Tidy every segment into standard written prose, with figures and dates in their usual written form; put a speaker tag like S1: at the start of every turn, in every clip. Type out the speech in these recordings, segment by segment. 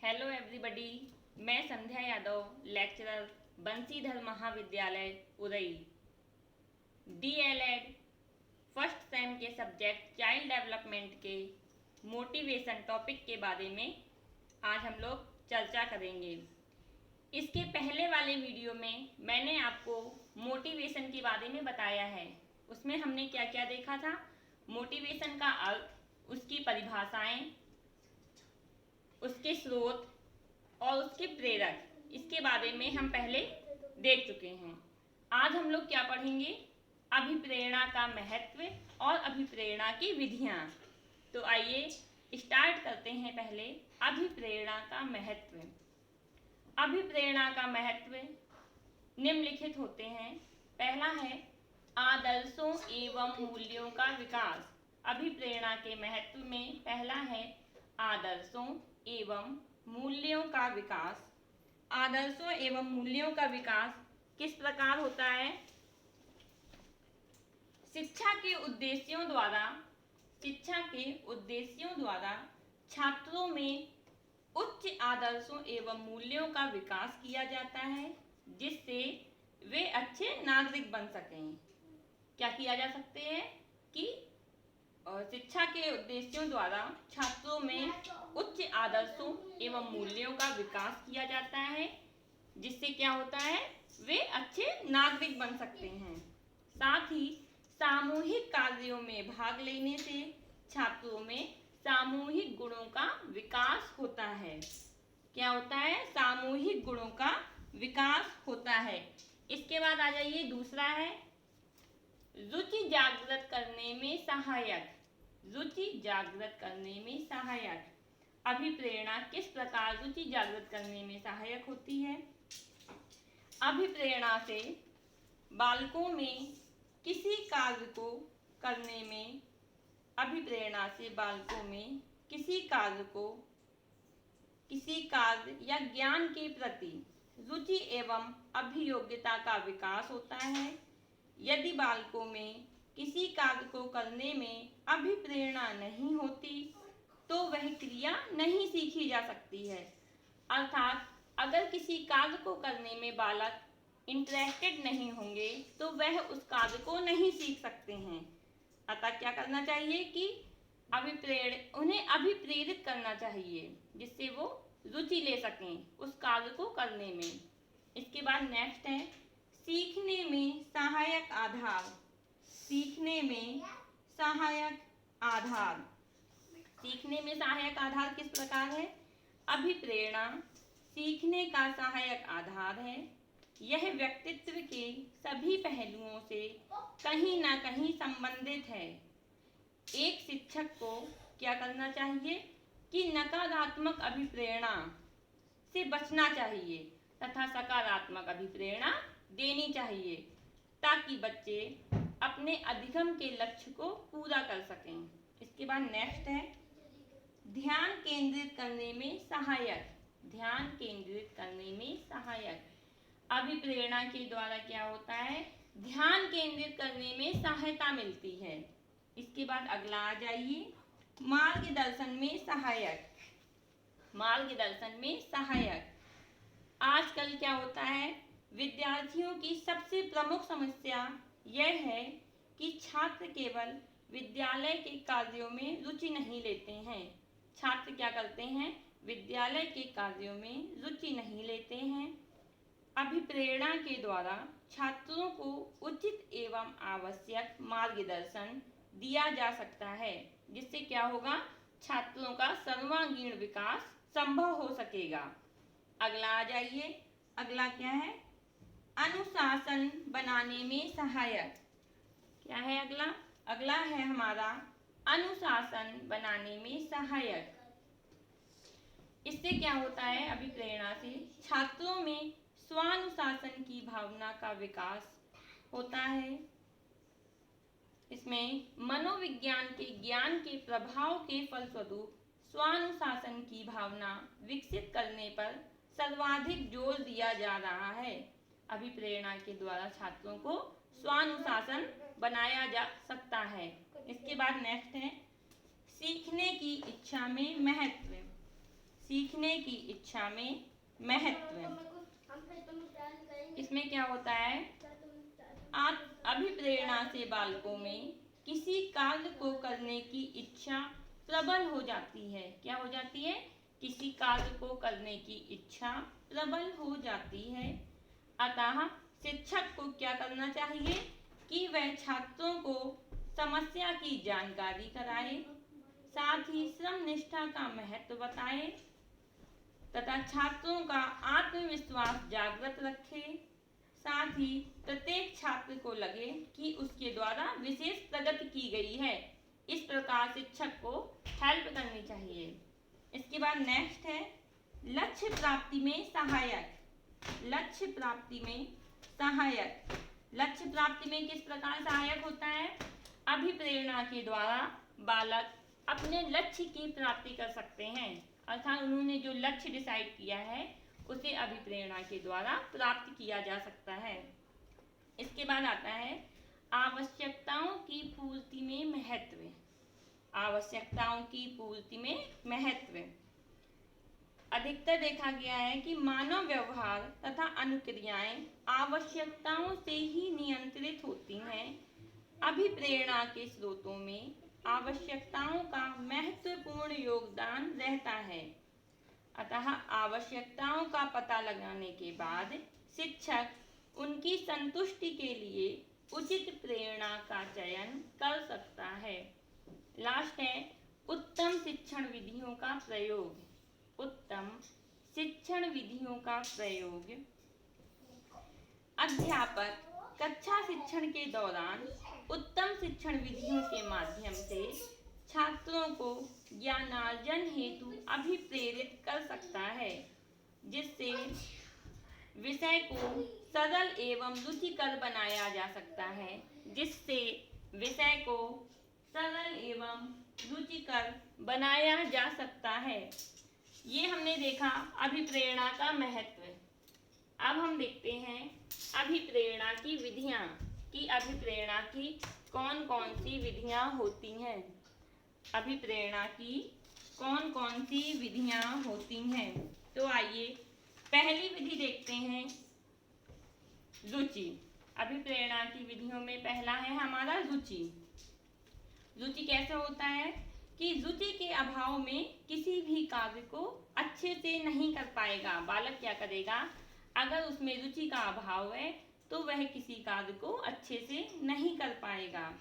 S1: Hello everybody, मैं संध्या Yadav, lecturer Bansidhar महाविद्यालय Udai, DElEd first sem के सब्जेक्ट चाइल्ड डेवलपमेंट के मोटिवेशन टॉपिक के बारे में आज हम लोग चर्चा करेंगे। इसके पहले वाले वीडियो में मैंने आपको मोटिवेशन के बारे में बताया है। उसमें हमने क्या क्या देखा था, मोटिवेशन का अर्थ, उसकी परिभाषाएं, उसके स्रोत और उसके प्रेरक, इसके बारे में हम पहले देख चुके हैं। आज हम लोग क्या पढ़ेंगे, अभिप्रेरणा का महत्व और अभिप्रेरणा की विधियां। तो आइए स्टार्ट करते हैं। पहले अभिप्रेरणा का महत्व। अभिप्रेरणा का महत्व निम्नलिखित होते हैं। पहला है आदर्शों एवं मूल्यों का विकास। अभिप्रेरणा के महत्व में पहला है आदर्शों एवं मूल्यों का विकास। आदर्शों एवं मूल्यों का विकास किस प्रकार होता है? शिक्षा के उद्देश्यों द्वारा छात्रों में उच्च आदर्शों एवं मूल्यों का विकास किया जाता है, जिससे वे अच्छे नागरिक बन सकें। क्या किया जा सकते हैं कि शिक्षा के उद्देश्यों द्वारा छात्रों में उच्च आदर्शों एवं मूल्यों का विकास किया जाता है, जिससे क्या होता है, वे अच्छे नागरिक बन सकते हैं। साथ ही सामूहिक कार्यों में भाग लेने से छात्रों में सामूहिक गुणों का विकास होता है। क्या होता है? सामूहिक गुणों का विकास होता है। इसके बाद आ जाइए, दूसरा है रुचि जागृत करने में सहायक। रुचि जागृत करने में सहायक। अभिप्रेरणा किस प्रकार रुचि जागृत करने में सहायक होती है? अभिप्रेरणा से बालकों में किसी कार्य को करने में, अभिप्रेरणा से बालकों में किसी कार्य या ज्ञान के प्रति रुचि एवं अभियोग्यता का विकास होता है। यदि बालकों में किसी कार्य को करने में अभिप्रेरणा नहीं होती तो वह क्रिया नहीं सीखी जा सकती है। अर्थात अगर किसी कार्य को करने में बालक इंटरेस्टेड नहीं होंगे तो वह उस कार्य को नहीं सीख सकते हैं। अतः क्या करना चाहिए कि उन्हें अभिप्रेरित करना चाहिए, जिससे वो रुचि ले सकें उस कार्य को करने में। इसके बाद नेक्स्ट है सीखने में सहायक आधार। सीखने में सहायक आधार। सीखने में सहायक आधार किस प्रकार है? अभिप्रेरणा सीखने का सहायक आधार है। यह व्यक्तित्व के सभी पहलुओं से कहीं ना कहीं संबंधित है। एक शिक्षक को क्या करना चाहिए कि नकारात्मक अभिप्रेरणा से बचना चाहिए तथा सकारात्मक अभिप्रेरणा देनी चाहिए, ताकि बच्चे अपने अधिगम के लक्ष्य को पूरा कर सकें। इसके बाद नेक्स्ट है ध्यान केंद्रित करने में सहायक। ध्यान केंद्रित करने में सहायक। अभिप्रेरणा के द्वारा क्या होता है? ध्यान केंद्रित करने में सहायता मिलती है। इसके बाद अगला आ जाइए, मार्गदर्शन में सहायक। मार्गदर्शन में सहायक। आजकल क्या होता है, विद्यार्थियों की सबसे प्रमुख समस्या यह है कि छात्र केवल विद्यालय के कार्यों में रुचि नहीं लेते हैं। छात्र क्या करते हैं? विद्यालय के कार्यों में रुचि नहीं लेते हैं। अभिप्रेरणा के द्वारा छात्रों को उचित एवं आवश्यक मार्गदर्शन दिया जा सकता है, जिससे क्या होगा, छात्रों का सर्वांगीण विकास संभव हो सकेगा। अगला आ जाइए, अगला क्या है? अनुशासन बनाने में सहायक। क्या है अगला? अगला है हमारा अनुशासन बनाने में सहायक। इससे क्या होता है? अभिप्रेरणा से छात्रों में स्वानुशासन की भावना का विकास होता है। इसमें मनोविज्ञान के ज्ञान के प्रभाव के फलस्वरूप स्वानुशासन की भावना विकसित करने पर सर्वाधिक जोर दिया जा रहा है। अभिप्रेरणा के द्वारा छात्रों को स्वानुशासन बनाया जा सकता है। इसके बाद नेक्स्ट है सीखने की इच्छा में महत्व। सीखने की इच्छा में महत्व। इसमें क्या होता है, अभिप्रेरणा से बालकों में किसी कार्य को करने की इच्छा प्रबल हो जाती है। क्या हो जाती है? किसी कार्य को करने की इच्छा प्रबल हो जाती है। अतः शिक्षक को क्या करना चाहिए कि वह छात्रों को समस्या की जानकारी कराए, साथ ही श्रम निष्ठा का महत्व बताए तथा छात्रों का आत्मविश्वास जागृत रखे। साथ ही प्रत्येक छात्र को लगे कि उसके द्वारा विशेष प्रगति की गई है। इस प्रकार शिक्षक को हेल्प करनी चाहिए। इसके बाद नेक्स्ट है लक्ष्य प्राप्ति में सहायक। लक्ष्य प्राप्ति में सहायक, लक्ष्य प्राप्ति में किस प्रकार सहायक होता है? अभिप्रेरणा के द्वारा बालक अपने लक्ष्य की प्राप्ति कर सकते हैं, अर्थात उन्होंने जो लक्ष्य डिसाइड किया है उसे अभिप्रेरणा के द्वारा प्राप्त किया जा सकता है। इसके बाद आता है आवश्यकताओं की पूर्ति में महत्व। आवश्यकताओं की पूर्ति में महत्व। अधिकतर देखा गया है कि मानव व्यवहार तथा अनुक्रियाएं आवश्यकताओं से ही नियंत्रित होती हैं। अभिप्रेरणा के स्रोतों में आवश्यकताओं का महत्वपूर्ण योगदान रहता है। अतः आवश्यकताओं का पता लगाने के बाद शिक्षक उनकी संतुष्टि के लिए उचित प्रेरणा का चयन कर सकता है। लास्ट है उत्तम शिक्षण विधियों का प्रयोग। उत्तम शिक्षण विधियों का प्रयोग। अध्यापक कक्षा शिक्षण के दौरान उत्तम शिक्षण विधियों के माध्यम से छात्रों को ज्ञानार्जन हेतु अभिप्रेरित कर सकता है, जिससे विषय को सरल एवं रुचिकर बनाया जा सकता है। जिससे विषय को सरल एवं रुचिकर बनाया जा सकता है। ये हमने देखा अभिप्रेरणा का महत्व। अब हम देखते हैं अभिप्रेरणा की विधियां, कि अभिप्रेरणा की कौन कौन सी विधियां होती हैं। अभिप्रेरणा की कौन कौन सी विधियां होती हैं। तो आइए पहली विधि देखते हैं, रुचि। अभिप्रेरणा की विधियों में पहला है हमारा रुचि। रुचि कैसे होता है कि रुचि के अभाव में किसी भी कार्य को अच्छे से नहीं कर पाएगा। बालक क्या करेगा, अगर उसमें रुचि का अभाव है तो वह किसी कार्य को अच्छे से नहीं कर पाएगा।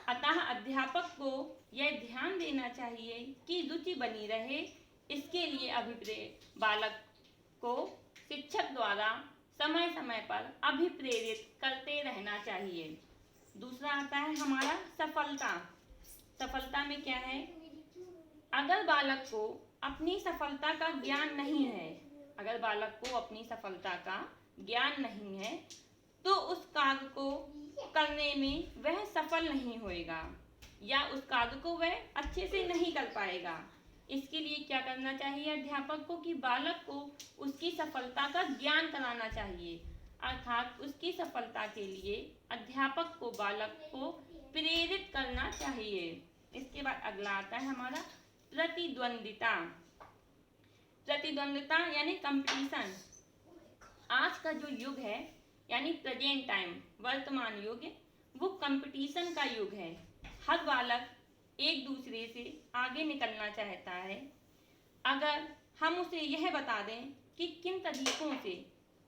S1: अतः अध्यापक को यह ध्यान देना चाहिए कि रुचि बनी रहे, इसके लिए बालक को शिक्षक द्वारा समय समय पर अभिप्रेरित करते रहना चाहिए। दूसरा आता है हमारा सफलता। सफलता में क्या है, अगर बालक को अपनी सफलता का ज्ञान नहीं है, अगर बालक को अपनी सफलता का ज्ञान नहीं है तो उस कार्य को करने में वह सफल नहीं होएगा या उस कार्य को वह अच्छे से नहीं कर पाएगा। इसके लिए क्या करना चाहिए अध्यापक को कि बालक को उसकी सफलता का ज्ञान कराना चाहिए, अर्थात उसकी सफलता के लिए अध्यापक को बालक को प्रेरित करना चाहिए। इसके बाद अगला आता है हमारा प्रतिद्वंदिता। प्रतिद्वंदिता यानी कंपटीशन। आज का जो युग है यानी प्रेजेंट टाइम, वर्तमान युग, वो कंपटीशन का युग है। हर बालक एक दूसरे से आगे निकलना चाहता है। अगर हम उसे यह बता दें कि किन तरीकों से,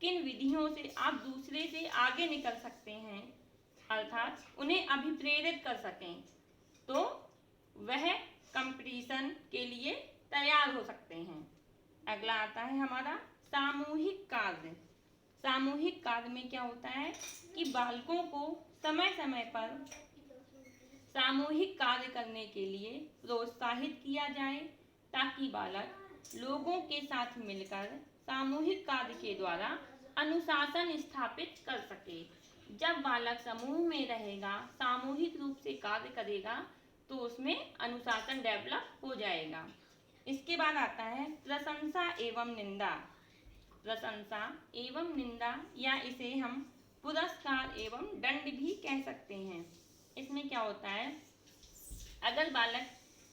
S1: किन विधियों से आप दूसरे से आगे निकल सकते हैं, अर्थात उन्हें अभिप्रेरित कर सकें, तो वह कंपटीशन के लिए तैयार हो सकते हैं। अगला आता है हमारा सामूहिक कार्य। सामूहिक कार्य में क्या होता है कि बालकों को समय समय पर सामूहिक कार्य करने के लिए प्रोत्साहित किया जाए, ताकि बालक लोगों के साथ मिलकर सामूहिक कार्य के द्वारा अनुशासन स्थापित कर सके। जब बालक समूह में रहेगा, सामूहिक रूप से कार्य करेगा, तो उसमें अनुशासन डेवलप हो जाएगा। इसके बाद आता है प्रशंसा एवं निंदा। प्रशंसा एवं निंदा, या इसे हम पुरस्कार एवं दंड भी कह सकते हैं। इसमें क्या होता है, अगर बालक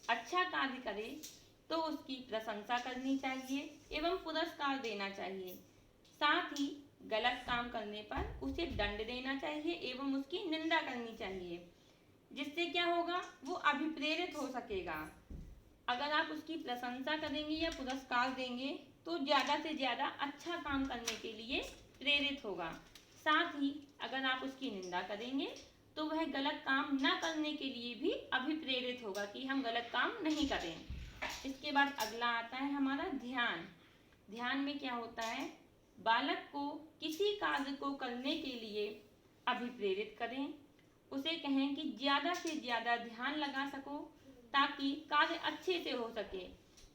S1: अच्छा कार्य करे तो उसकी प्रशंसा करनी चाहिए एवं पुरस्कार देना चाहिए। साथ ही गलत काम करने पर उसे दंड देना चाहिए एवं उसकी निंदा करनी चाहिए, जिससे क्या होगा, वो अभिप्रेरित हो सकेगा। अगर आप उसकी प्रशंसा करेंगे या पुरस्कार देंगे तो ज़्यादा से ज़्यादा अच्छा काम करने के लिए प्रेरित होगा। साथ ही अगर आप उसकी निंदा करेंगे तो वह गलत काम न करने के लिए भी अभिप्रेरित होगा कि हम गलत काम नहीं करें। इसके बाद अगला आता है हमारा ध्यान। ध्यान में क्या होता है, बालक को किसी कार्य को करने के लिए अभिप्रेरित करें, उसे कहें कि ज़्यादा से ज़्यादा ध्यान लगा सको ताकि कार्य अच्छे से हो सके।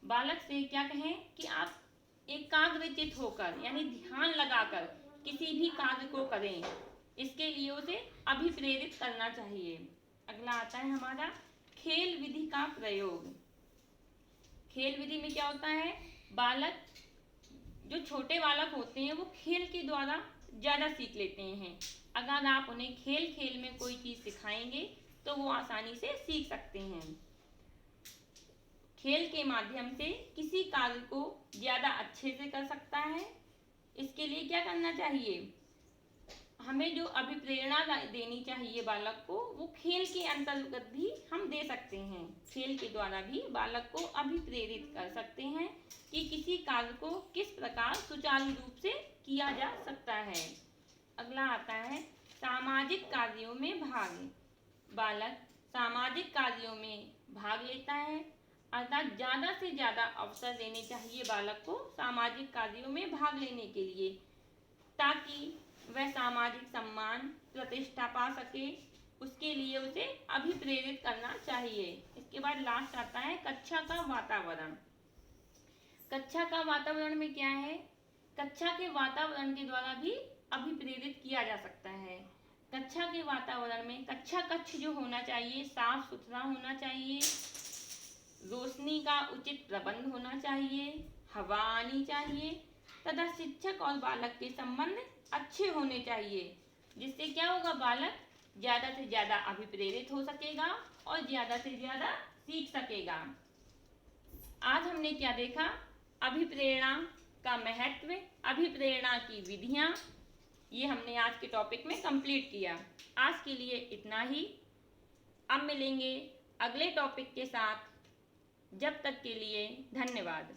S1: बालक से क्या कहें कि आप एकाग्रचित होकर यानी ध्यान लगाकर किसी भी कार्य को करें, इसके लिए उसे अभिप्रेरित करना चाहिए। अगला आता है हमारा खेल विधि का प्रयोग। खेल विधि में क्या होता है, बालक जो छोटे बालक होते हैं वो खेल के द्वारा ज़्यादा सीख लेते हैं। अगर आप उन्हें खेल खेल में कोई चीज़ सिखाएंगे तो वो आसानी से सीख सकते हैं। खेल के माध्यम से किसी कार्य को ज़्यादा अच्छे से कर सकता है। इसके लिए क्या करना चाहिए, हमें जो अभिप्रेरणा देनी चाहिए बालक को, वो खेल के अंतर्गत भी हम दे सकते हैं। खेल के द्वारा भी बालक को अभिप्रेरित कर सकते हैं कि किसी कार्य को किस प्रकार सुचारू रूप से किया जा सकता है। अगला आता है सामाजिक कार्यों में भाग। बालक सामाजिक कार्यों में भाग लेता है, अर्थात ज़्यादा से ज़्यादा अवसर देने चाहिए बालक को सामाजिक कार्यों में भाग लेने के लिए, ताकि वह सामाजिक सम्मान प्रतिष्ठा पा सके। उसके लिए उसे अभिप्रेरित करना चाहिए। इसके बाद लास्ट आता है कक्षा का वातावरण। कक्षा का वातावरण में क्या है, कक्षा के वातावरण के द्वारा भी अभिप्रेरित किया जा सकता है। कक्षा के वातावरण में कक्षा कक्ष जो होना चाहिए साफ सुथरा होना चाहिए, रोशनी का उचित प्रबंध होना चाहिए, हवा आनी चाहिए तथा शिक्षक और बालक के संबंध अच्छे होने चाहिए, जिससे क्या होगा, बालक ज़्यादा से ज़्यादा अभिप्रेरित हो सकेगा और ज़्यादा से ज़्यादा सीख सकेगा। आज हमने क्या देखा, अभिप्रेरणा का महत्व, अभिप्रेरणा की विधियाँ, ये हमने आज के टॉपिक में कंप्लीट किया। आज के लिए इतना ही। अब मिलेंगे अगले टॉपिक के साथ। जब तक के लिए धन्यवाद।